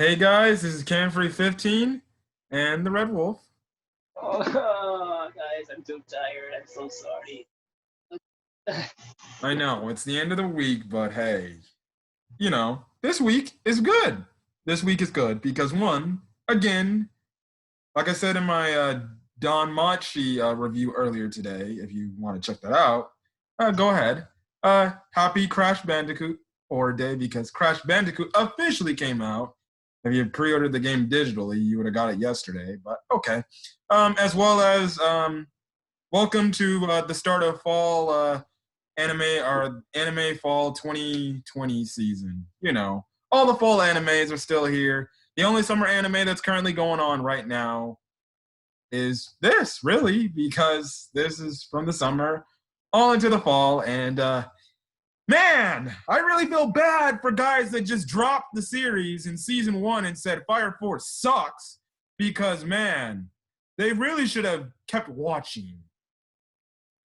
Hey guys, this is Canfree15 and the Red Wolf. Oh, guys, I'm too tired. I'm so sorry. I know it's the end of the week, but hey, this week is good. This week is good because one, again, like I said in my Don Machi review earlier today, if you want to check that out, go ahead. Happy Crash Bandicoot or day because Crash Bandicoot officially came out. If you pre-ordered the game digitally, you would have got it yesterday, but okay. As well as welcome to the start of fall anime fall 2020 season. All the fall animes are still here. The only summer anime that's currently going on right now is this, really, because this is from the summer all into the fall. And man, I really feel bad for guys that just dropped the series in season 1 and said Fire Force sucks because, man, they really should have kept watching.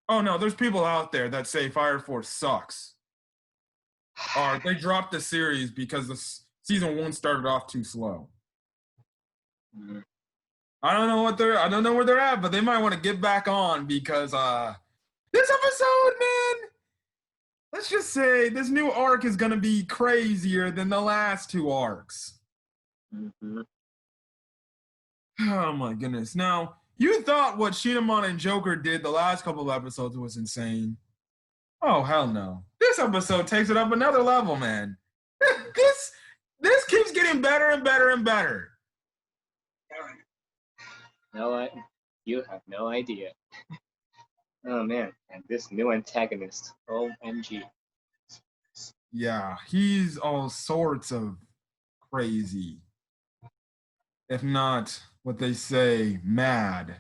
Oh no, there's people out there that say Fire Force sucks. Or they dropped the series because the season 1 started off too slow. Mm-hmm. I don't know where they're at, but they might want to get back on because this episode, man, let's just say this new arc is gonna be crazier than the last 2 arcs. Mm-hmm. Oh my goodness. Now, you thought what Shinamon and Joker did the last couple of episodes was insane. Oh hell no. This episode takes it up another level, man. this keeps getting better and better and better. No, you have no idea. Oh man, and this new antagonist, OMG. Yeah, he's all sorts of crazy. If not what they say, mad.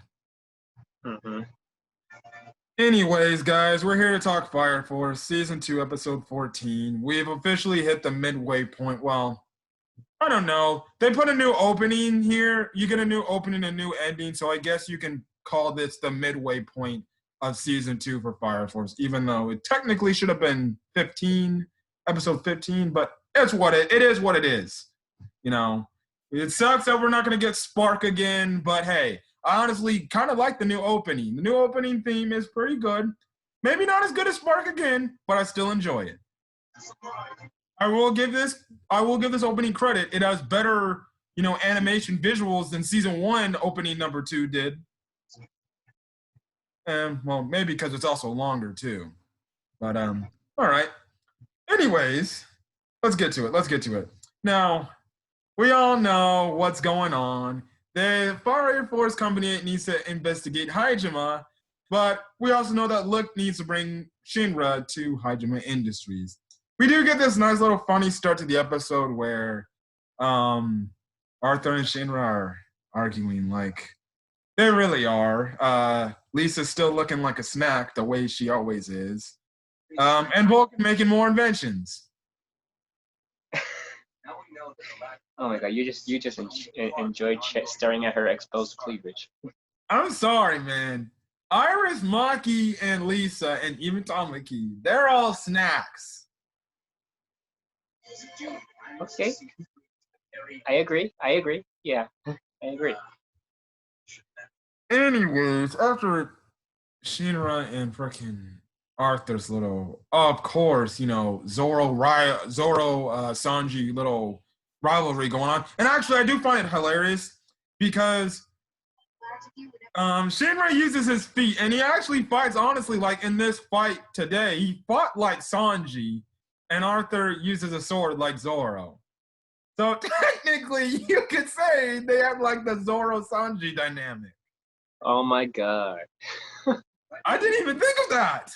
Mm-hmm. Anyways, guys, we're here to talk Fire Force, Season 2, Episode 14. We've officially hit the midway point. Well, I don't know. They put a new opening here. You get a new opening, a new ending, so I guess you can call this the midway point of Season 2 for Fire Force, even though it technically should have been Episode 15, but it is what it is. It sucks that we're not going to get Spark again, but hey, I honestly kind of like the new opening. The new opening theme is pretty good. Maybe not as good as Spark again, but I still enjoy it. I will give this opening credit. It has better, animation visuals than season 1 opening number 2 did. And well, maybe because it's also longer too. But all right. Anyways, let's get to it. Now, we all know what's going on. The Fire Force Company needs to investigate Hajime, but we also know that Look needs to bring Shinra to Hajime Industries. We do get this nice little funny start to the episode where Arthur and Shinra are arguing like they really are. Lisa's still looking like a snack the way she always is. And Vulcan making more inventions. Oh my god, you just enjoy staring at her exposed cleavage. I'm sorry, man. Iris, Maki, and Lisa, and even Tamaki, they're all snacks. Okay. I agree. Yeah, I agree. Anyways, after Shinra and frickin' Arthur's little, of course, Zoro, Sanji little rivalry going on. And actually, I do find it hilarious because Shinra uses his feet, and he actually fights, honestly, like in this fight today, he fought like Sanji, and Arthur uses a sword like Zoro. So technically, you could say they have like the Zoro-Sanji dynamic. Oh my god. I didn't even think of that.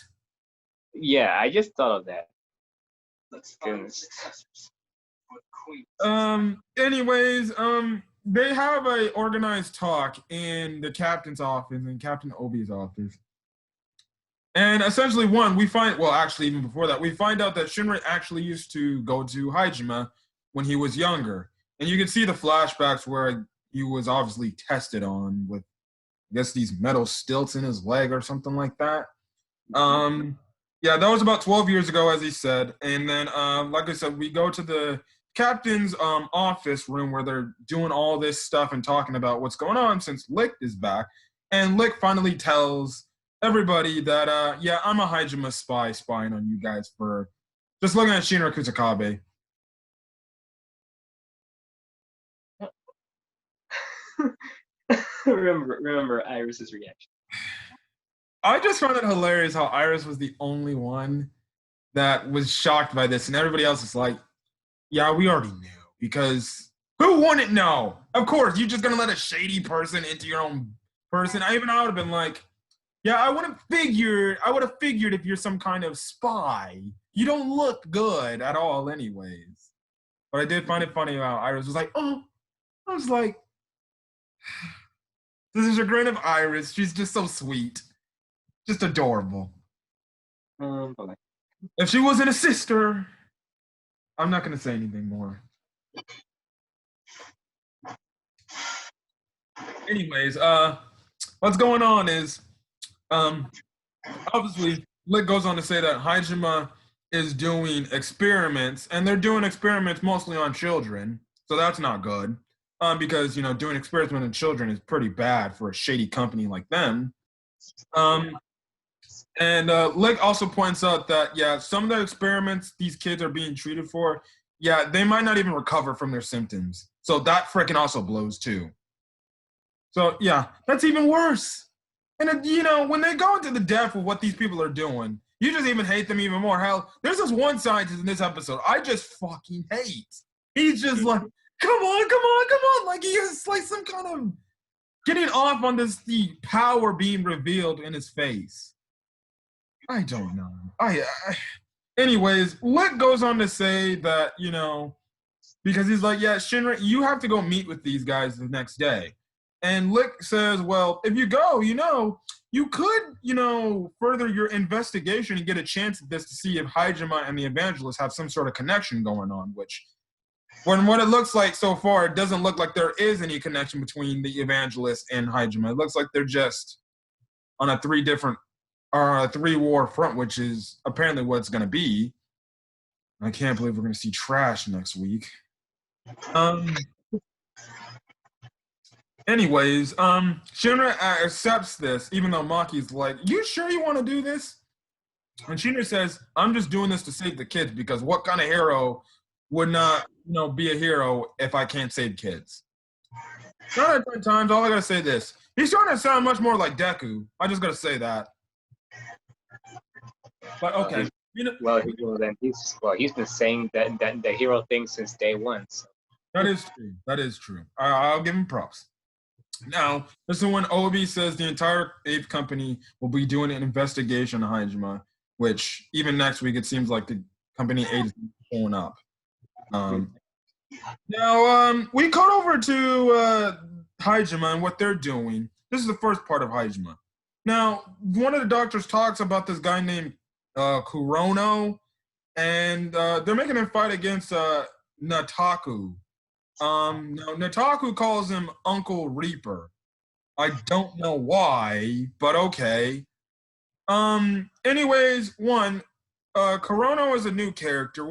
Yeah, I just thought of that. Goodness. Anyways, they have a organized talk in the captain's office, in Captain Obi's office. And essentially, even before that, we find out that Shinra actually used to go to Hajime when he was younger. And you can see the flashbacks where he was obviously tested on with, I guess, these metal stilts in his leg or something like that. Yeah, that was about 12 years ago, as he said. And then, like I said, we go to the captain's office room where they're doing all this stuff and talking about what's going on since Lick is back. And Lick finally tells everybody that, yeah, I'm a Hajime spy spying on you guys for just looking at Shinra Kusakabe. remember Iris's reaction. I just found it hilarious how Iris was the only one that was shocked by this, and everybody else is like, yeah, we already knew, because who wouldn't know? Of course, you're just gonna let a shady person into your own person. I would have been like, yeah, I would have figured if you're some kind of spy. You don't look good at all anyways. But I did find it funny how Iris was like, oh, I was like, this is a grain of Iris. She's just so sweet. Just adorable. If she wasn't a sister, I'm not gonna say anything more. Anyways, what's going on is, obviously, Lick goes on to say that Hajime is doing experiments, and they're doing experiments mostly on children, so that's not good. Because doing experiments on children is pretty bad for a shady company like them. And Lick also points out that, yeah, some of the experiments these kids are being treated for, yeah, they might not even recover from their symptoms. So that freaking also blows too. So yeah, that's even worse. And when they go into the depth of what these people are doing, you just even hate them even more. Hell, there's this one scientist in this episode I just fucking hate. He's just like, come on. Like he is like some kind of getting off on the power being revealed in his face. I don't know. Anyways, Lick goes on to say that, because he's like, yeah, Shinra, you have to go meet with these guys the next day. And Lick says, well, if you go, you could, further your investigation and get a chance at this to see if Hajime and the Evangelist have some sort of connection going on, which, when what it looks like so far, it doesn't look like there is any connection between the Evangelist and Hajime. It looks like they're just on a three-war front, which is apparently what it's going to be. I can't believe we're going to see trash next week. Anyways, Shinra accepts this, even though Maki's like, you sure you want to do this? And Shinra says, I'm just doing this to save the kids, because what kind of hero would not, be a hero if I can't save kids? 9 out of 10 times, all I gotta say this. He's starting to sound much more like Deku. I just gotta say that. But okay. He's been saying that the hero thing since day one. So. That is true. I'll give him props. Now, this is when Obi says the entire Ape Company will be doing an investigation on Hajime, which even next week it seems like the Company 8 is pulling up. Now, we cut over to Hajime and what they're doing. This is the first part of Hajime. Now, one of the doctors talks about this guy named Kurono, and they're making him fight against Nataku. Now, Nataku calls him Uncle Reaper. I don't know why, but okay. Anyways, Kurono is a new character.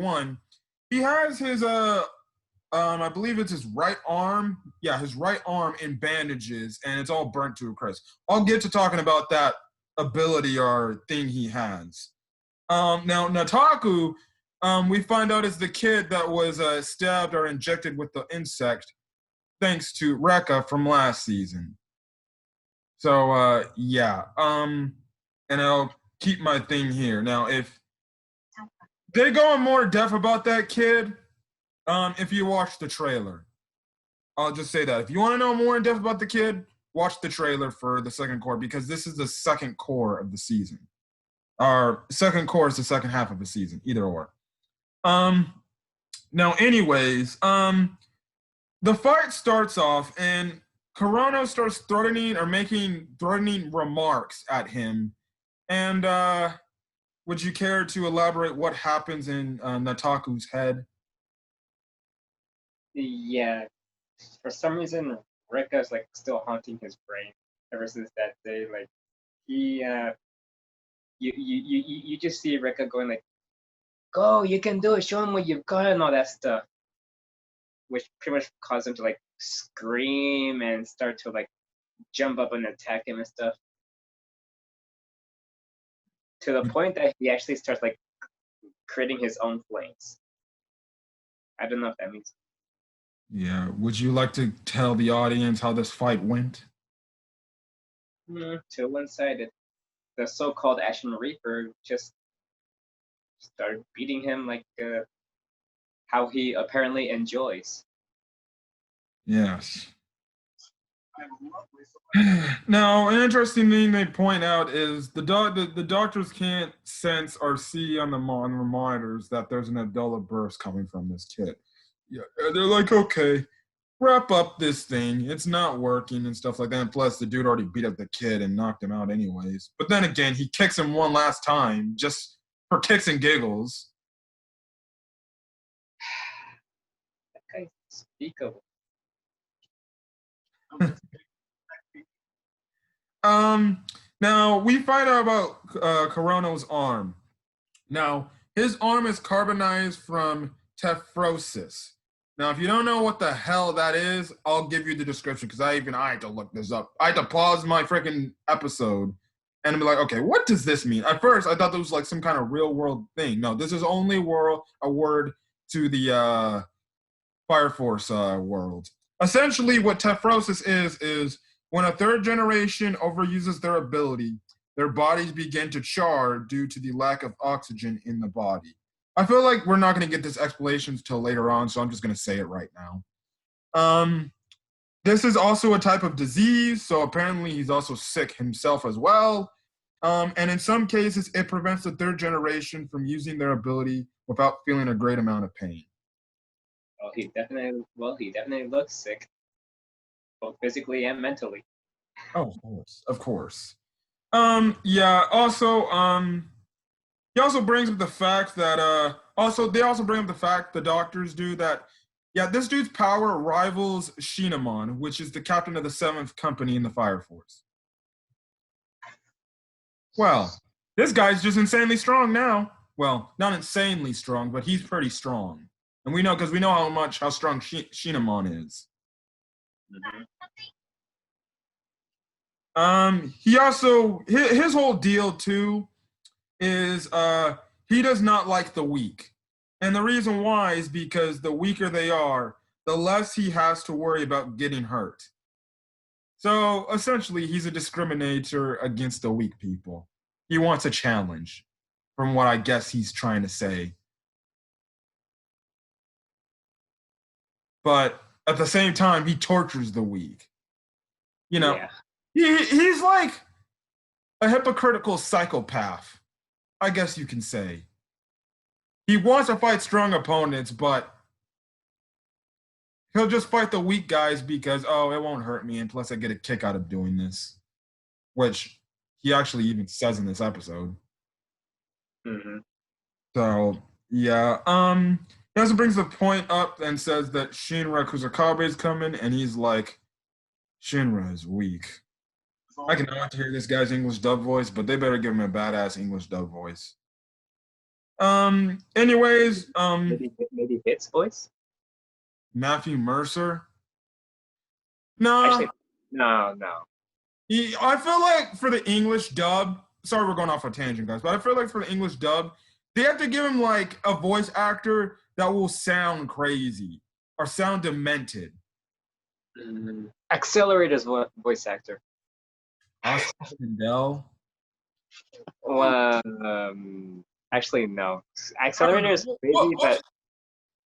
He has his I believe it's his right arm. Yeah, his right arm in bandages, and it's all burnt to a crisp. I'll get to talking about that ability or thing he has. Now, Nataku, we find out is the kid that was stabbed or injected with the insect, thanks to Rekka from last season. So, yeah. And I'll keep my thing here. Now, if they go in more depth about that kid, if you watch the trailer. I'll just say that. If you want to know more in depth about the kid, watch the trailer for the second core, because this is the second core of the season. Our second core is the second half of the season, either or. Now, anyways, the fight starts off, and Kurono starts making threatening remarks at him. And would you care to elaborate what happens in Nataku's head? Yeah, for some reason, Rekka's like still haunting his brain ever since that day. Like he, you just see Rekka going like, "Go, you can do it. Show him what you've got," and all that stuff. which pretty much caused him to like scream and start to like jump up and attack him and stuff. To the point that he actually starts like creating his own flames. I don't know if that means. Yeah. Would you like to tell the audience how this fight went? To one side, the so-called Ashen Reaper just started beating him like how he apparently enjoys. Yes. Now, an interesting thing they point out is the doctors can't sense or see on the monitors that there's an Abdullah burst coming from this kid. Yeah, they're like, okay, wrap up this thing. It's not working and stuff like that. And plus, the dude already beat up the kid and knocked him out anyways. But then again, he kicks him one last time just for kicks and giggles. That guy's unspeakable. Now we find out about Kurono's arm. Now, his arm is carbonized from tephrosis. Now, if you don't know what the hell that is, I'll give you the description because I had to look this up. I had to pause my freaking episode and be like, okay, what does this mean? At first, I thought this was like some kind of real world thing. No, this is only a word to the Fire Force world. Essentially, what tephrosis is when a third generation overuses their ability, their bodies begin to char due to the lack of oxygen in the body. I feel like we're not going to get this explanation till later on, so I'm just going to say it right now. This is also a type of disease, so apparently he's also sick himself as well. And in some cases, it prevents the third generation from using their ability without feeling a great amount of pain. Oh, he definitely looks sick, both physically and mentally. Oh, of course. Yeah. Also, he also brings up the fact that they also bring up the fact the doctors do that. Yeah, this dude's power rivals Shinamon, which is the captain of the 7th Company in the Fire Force. Well, this guy's just insanely strong now. Well, not insanely strong, but he's pretty strong. And we know because we know how strong Shinamon is. He also his whole deal too is he does not like the weak. And the reason why is because the weaker they are, the less he has to worry about getting hurt. So essentially, he's a discriminator against the weak people. He wants a challenge, from what I guess he's trying to say. But at the same time, he tortures the weak. You know, he's like a hypocritical psychopath, I guess you can say. He wants to fight strong opponents, but he'll just fight the weak guys because, oh, it won't hurt me, and plus I get a kick out of doing this, which he actually even says in this episode. Mm-hmm. So, yeah. He also brings the point up and says that Shinra Kusakabe is coming, and he's like, Shinra is weak. I cannot wait to hear this guy's English dub voice, but they better give him a badass English dub voice. Anyways, maybe Hit's voice? Matthew Mercer? No. Actually, no. I feel like for the English dub, sorry we're going off a tangent, guys, but I feel like for the English dub, they have to give him like a voice actor that will sound crazy or sound demented. Accelerator's voice actor. Oscar Mandel. Well, actually, no. Accelerator is crazy, but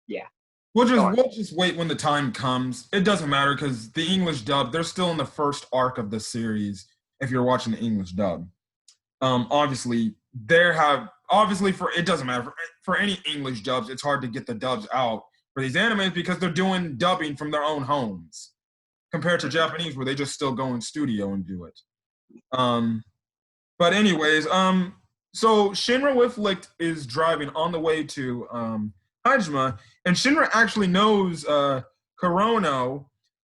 yeah. We'll just wait when the time comes. It doesn't matter because the English dub, they're still in the first arc of the series. If you're watching the English dub, obviously it doesn't matter for any English dubs. It's hard to get the dubs out for these animes because they're doing dubbing from their own homes compared to Japanese where they just still go in studio and do it. But anyways, so Shinra with Licht is driving on the way to Hajima, and Shinra actually knows Kurono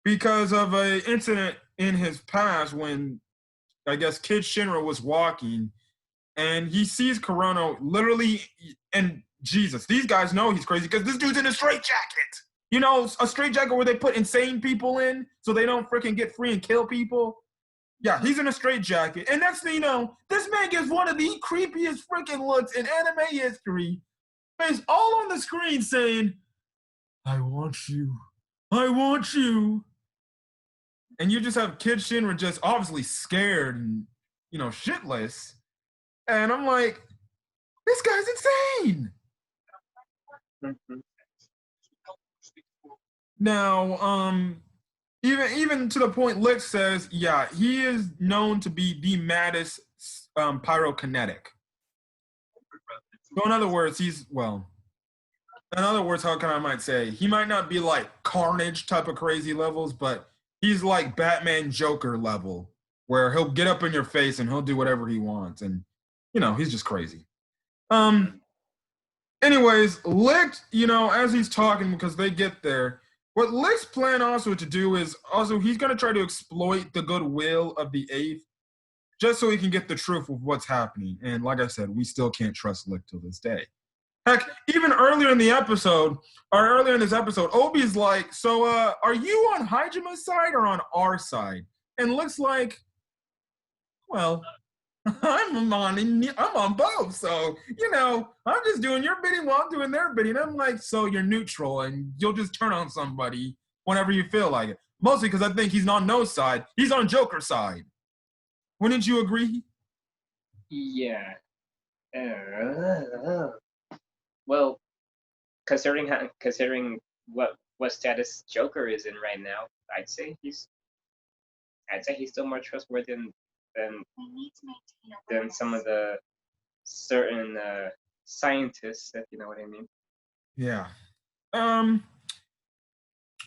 because of an incident in his past when I guess Kid Shinra was walking, and he sees Kurono literally, and Jesus, these guys know he's crazy because this dude's in a straitjacket. You know, a straitjacket where they put insane people in so they don't freaking get free and kill people. Yeah, he's in a straitjacket. And next thing you know, this man gets one of the creepiest freaking looks in anime history. Face all on the screen saying, I want you. I want you. And you just have Kid Shinra just obviously scared and, shitless. And I'm like, this guy's insane. Mhm. Now, even to the point Lick says, yeah, he is known to be the maddest pyrokinetic. So in other words, how can I might say, he might not be like Carnage type of crazy levels, but he's like Batman Joker level, where he'll get up in your face and he'll do whatever he wants. And, he's just crazy. Anyways, Lick, as he's talking, because they get there, what Lick's plan also to do is he's going to try to exploit the goodwill of the Eighth just so he can get the truth of what's happening. And like I said, we still can't trust Lick till this day. Heck, even earlier in this episode, Obi's like, so are you on Hajima's side or on our side? And Lick's like, well, I'm on both. So, I'm just doing your bidding while I'm doing their bidding. I'm like, so you're neutral and you'll just turn on somebody whenever you feel like it. Mostly because I think he's on no side. He's on Joker's side. Wouldn't you agree? Yeah. Well, considering what status Joker is in right now, I'd say he's still more trustworthy than some of the certain scientists, if you know what I mean. Yeah.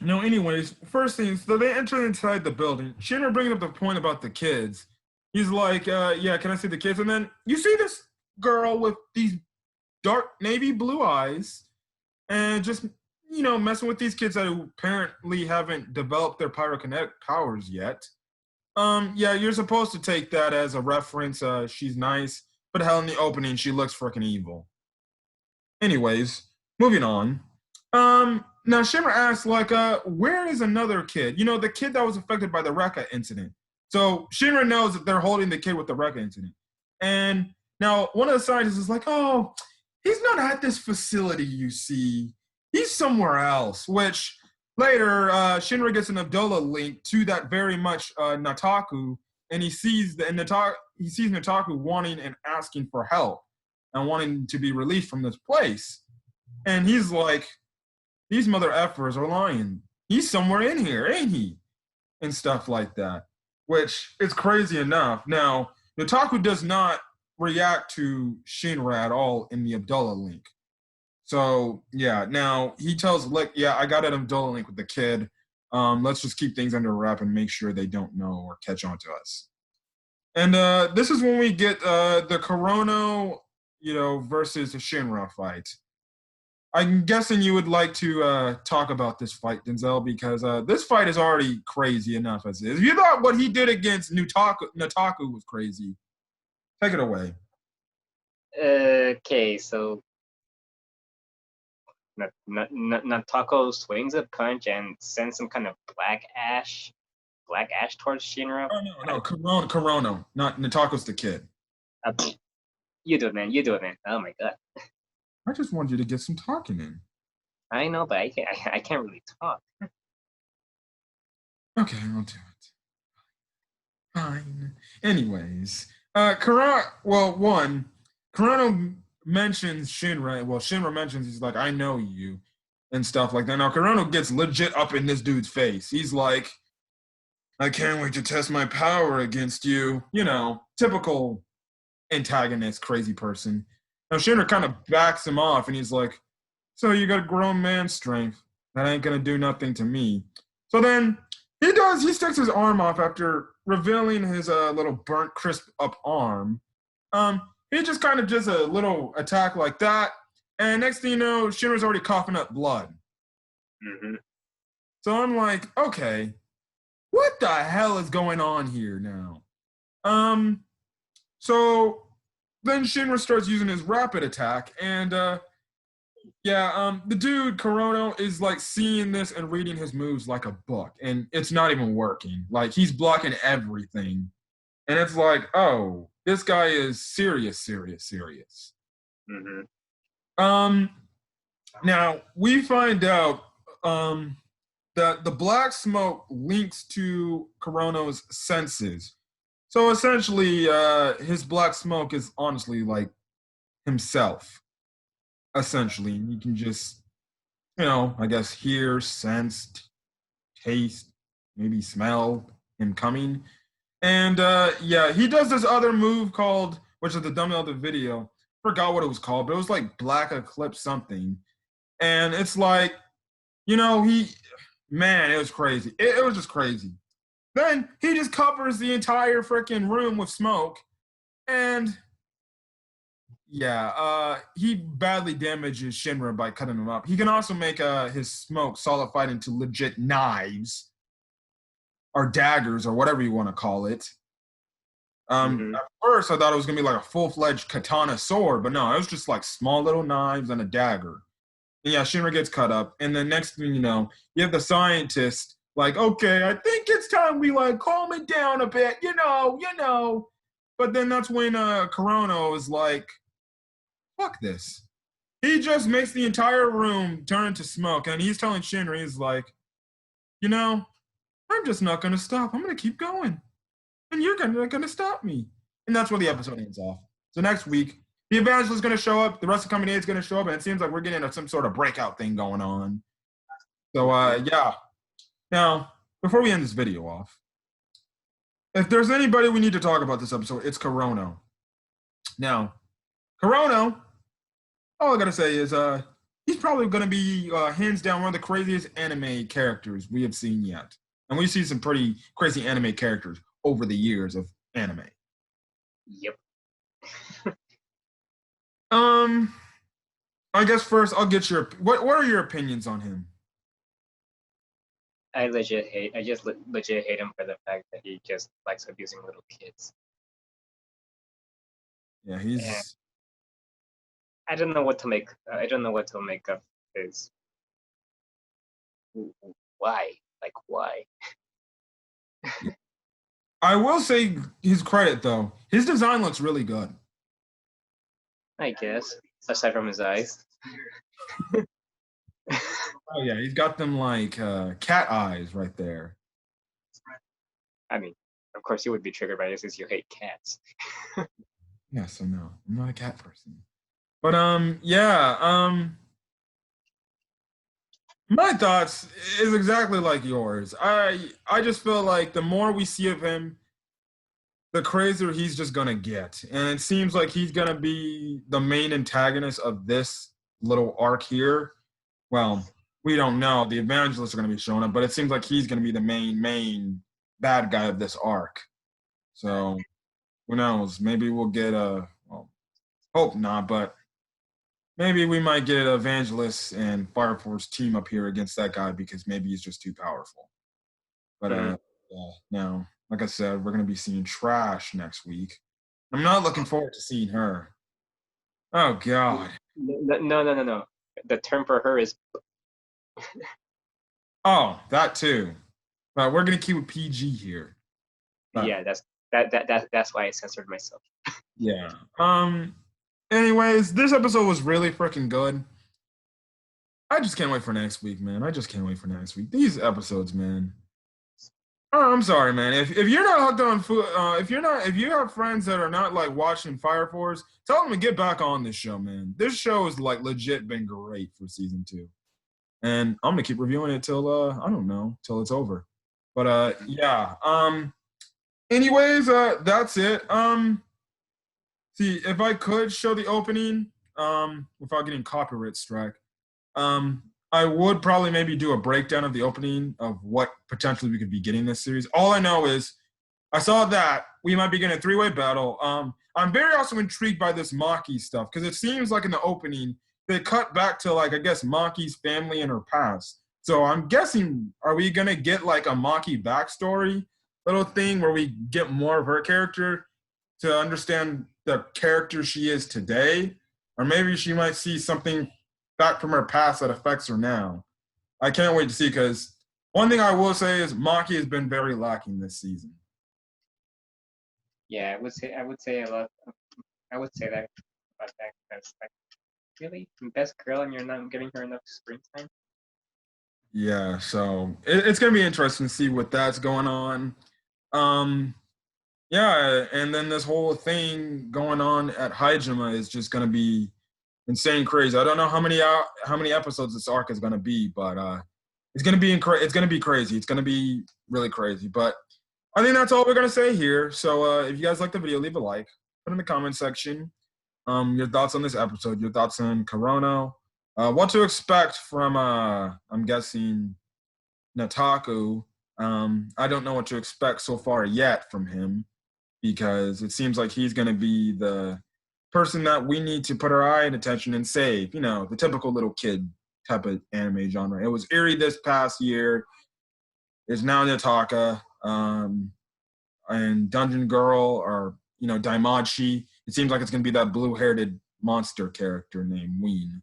No, anyways, first things, so they enter inside the building. Shinra bringing up the point about the kids. He's like, yeah, can I see the kids? And then you see this girl with these dark navy blue eyes and just, messing with these kids that apparently haven't developed their pyrokinetic powers yet. Yeah, you're supposed to take that as a reference. She's nice, but hell, in the opening, she looks freaking evil. Anyways, moving on. Now Shimmer asks, like, where is another kid? The kid that was affected by the Rekka incident. So Shinra knows that they're holding the kid with the Rekka incident. And now one of the scientists is like, oh, he's not at this facility, you see. He's somewhere else, which later Shinra gets an Abdullah link to that very much Nataku, and he sees Nataku wanting and asking for help and wanting to be released from this place. And he's like, these mother effers are lying. He's somewhere in here, ain't he? And stuff like that, which is crazy enough. Now, Nataku does not react to Shinra at all in the Abdullah link. So, yeah, now he tells Lick, yeah, I got an Abdullah link with the kid. Let's just keep things under wrap and make sure they don't know or catch on to us. And this is when we get the Kurono, versus the Shinra fight. I'm guessing you would like to talk about this fight, Denzel, because this fight is already crazy enough as is. If you thought what he did against Nataku was crazy, take it away. Okay, so Nataku swings a punch and sends some kind of black ash towards Shinra. Oh, no, Kurono, not Nataku's the kid. You do it, man. Oh my god. I just wanted you to get some talking in. I know, but I can't really talk. Okay, I'll do it. Fine. Anyways, Kurono mentions Shinra. Well, Shinra mentions, he's like, I know you, and stuff like that. Now, Kurono gets legit up in this dude's face. He's like, I can't wait to test my power against you. Typical antagonist, crazy person. Now, Shinra kind of backs him off, and he's like, so you got a grown man's strength. That ain't going to do nothing to me. So then he sticks his arm off after revealing his little burnt, crisp up arm. He just kind of just a little attack like that. And next thing you know, Shinra's already coughing up blood. Mm-hmm. So I'm like, okay, what the hell is going on here now? So then Shinra starts using his rapid attack, and Yeah, the dude Kurono is like seeing this and reading his moves like a book, and it's not even working. Like he's blocking everything, and it's like, oh, this guy is serious, serious, serious. Hmm. Um, Now we find out that the black smoke links to Kurono's senses. So essentially, his black smoke is honestly like himself. Essentially, you can just, I guess hear, sense, taste, maybe smell him coming. And yeah, he does this other move called, which is the thumbnail of the video. Forgot what it was called, but it was like Black Eclipse something. And it's like, man, it was crazy. It was just crazy. Then he just covers the entire freaking room with smoke. And yeah, he badly damages Shinra by cutting him up. He can also make his smoke solidified into legit knives or daggers or whatever you want to call it. Hmm. At first, I thought it was gonna be like a full-fledged katana sword, but no, it was just like small little knives and a dagger. And yeah, Shinra gets cut up, and the next thing you know, you have the scientist like, okay, I think it's time we like calm it down a bit, But then that's when Kurono is like, fuck this. He just makes the entire room turn into smoke, and he's telling Shinra, he's like, you know, I'm just not gonna stop. I'm gonna keep going, and you're gonna stop me. And that's where the episode ends off. So next week, the evangelist is gonna show up. The rest of Company A is gonna show up, and it seems like we're getting some sort of breakout thing going on. So yeah. Now, before we end this video off, if there's anybody we need to talk about this episode, it's Kurono. Now, Kurono, all I gotta say is he's probably gonna be hands down one of the craziest anime characters we have seen yet. And we've seen some pretty crazy anime characters over the years of anime. Yep. Um, I guess first I'll get your what are your opinions on him? I just legit hate him for the fact that he just likes abusing little kids. Yeah, And he's I don't know what to make. I don't know what to make of his. Why? Like why? I will say his credit though. His design looks really good. I guess aside from his eyes. Oh yeah, he's got them like cat eyes right there. I mean, of course you would be triggered by this since you hate cats. Yeah, so no, I'm not a cat person. But yeah, my thoughts is exactly like yours. I just feel like the more we see of him, the crazier he's just gonna get. And it seems like he's gonna be the main antagonist of this little arc here. Well, we don't know. The evangelists are gonna be showing up, but it seems like he's gonna be the main bad guy of this arc. So who knows? Maybe we'll get a well, hope not, but maybe we might get Evangelist and Fire Force team up here against that guy because maybe he's just too powerful. But Mm. yeah, now, like I said, we're gonna be seeing Trash next week. I'm not looking forward to seeing her. Oh God. No. The term for her is Oh, that too. But we're gonna keep it PG here. But yeah. That's why I censored myself. yeah. Anyways, this episode was really freaking good. I just can't wait for next week, man. I just can't wait for next week. These episodes, man. Oh, I'm sorry, man. If you're not hooked on food, if you have friends that are not like watching Fire Force, tell them to get back on this show, man. This show has like legit been great for season 2, and I'm gonna keep reviewing it till I don't know till it's over. But yeah. Anyways, that's it. See if I could show the opening without getting copyright strike. I would probably maybe do a breakdown of the opening of what potentially we could be getting this series. All I know is I saw that we might be getting a 3-way battle. I'm very also intrigued by this Maki stuff because it seems like in the opening they cut back to like I guess Maki's family and her past. So I'm guessing are we gonna get like a Maki backstory little thing where we get more of her character to understand the character she is today, or maybe she might see something back from her past that affects her now. I can't wait to see, because one thing I will say is Maki has been very lacking this season. Yeah, I would say a lot. I would say that about that, because like, really, best girl, and you're not giving her enough screen time. Yeah, so it's gonna be interesting to see what that's going on. Yeah, and then this whole thing going on at Hajima is just gonna be insane, crazy. I don't know how many episodes this arc is gonna be, but it's gonna be it's gonna be crazy. It's gonna be really crazy. But I think that's all we're gonna say here. So if you guys like the video, leave a like, put in the comment section your thoughts on this episode, your thoughts on Kurono, what to expect from I'm guessing Nataku. I don't know what to expect so far yet from him, because it seems like he's going to be the person that we need to put our eye and attention and save. You know, the typical little kid type of anime genre. It was Eerie this past year. It's now Nataka. And Dungeon Girl, or, you know, Daimachi. It seems like it's going to be that blue-haired monster character named Ween.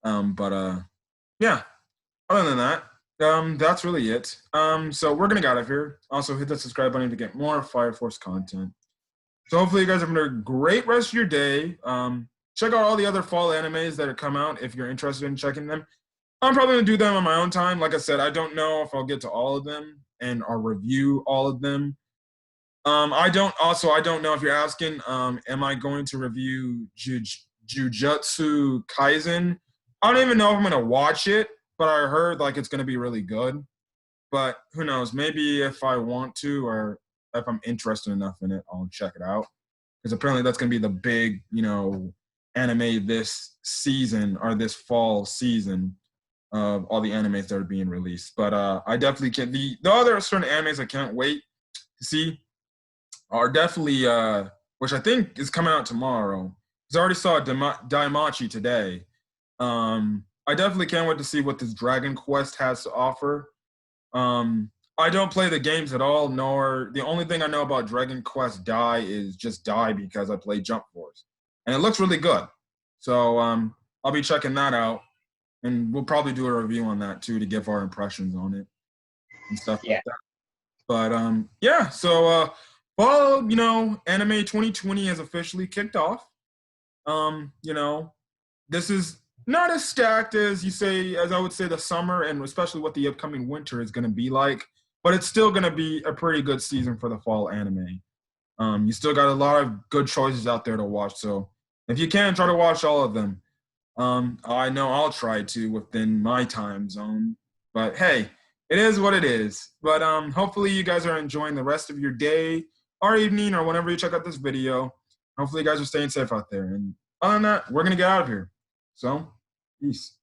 Yeah, other than that, that's really it. So we're going to get out of here. Also, hit that subscribe button to get more Fire Force content. So hopefully you guys have a great rest of your day. Check out all the other fall animes that have come out if you're interested in checking them. I'm probably going to do them on my own time. Like I said, I don't know if I'll get to all of them and I'll review all of them. I don't know if you're asking, am I going to review Jujutsu Kaisen? I don't even know if I'm going to watch it, but I heard like it's going to be really good. But who knows? Maybe if I want to, or if I'm interested enough in it, I'll check it out. Because apparently that's going to be the big, you know, anime this season, or this fall season, of all the animes that are being released. But I definitely can't. The other certain animes I can't wait to see are definitely, which I think is coming out tomorrow, because I already saw Daimachi today. I definitely can't wait to see what this Dragon Quest has to offer. I don't play the games at all, nor the only thing I know about Dragon Quest Dai is just Dai because I play Jump Force, and it looks really good. So I'll be checking that out, and we'll probably do a review on that too to give our impressions on it and stuff like that. But yeah, so fall, you know, anime 2020 has officially kicked off. You know, this is not as stacked as I would say the summer, and especially what the upcoming winter is going to be like, but it's still going to be a pretty good season for the fall anime. You still got a lot of good choices out there to watch, so if you can, try to watch all of them. I know I'll try to within my time zone, but hey, it is what it is. But hopefully you guys are enjoying the rest of your day or evening or whenever you check out this video. Hopefully you guys are staying safe out there. And other than that, we're going to get out of here. So, peace.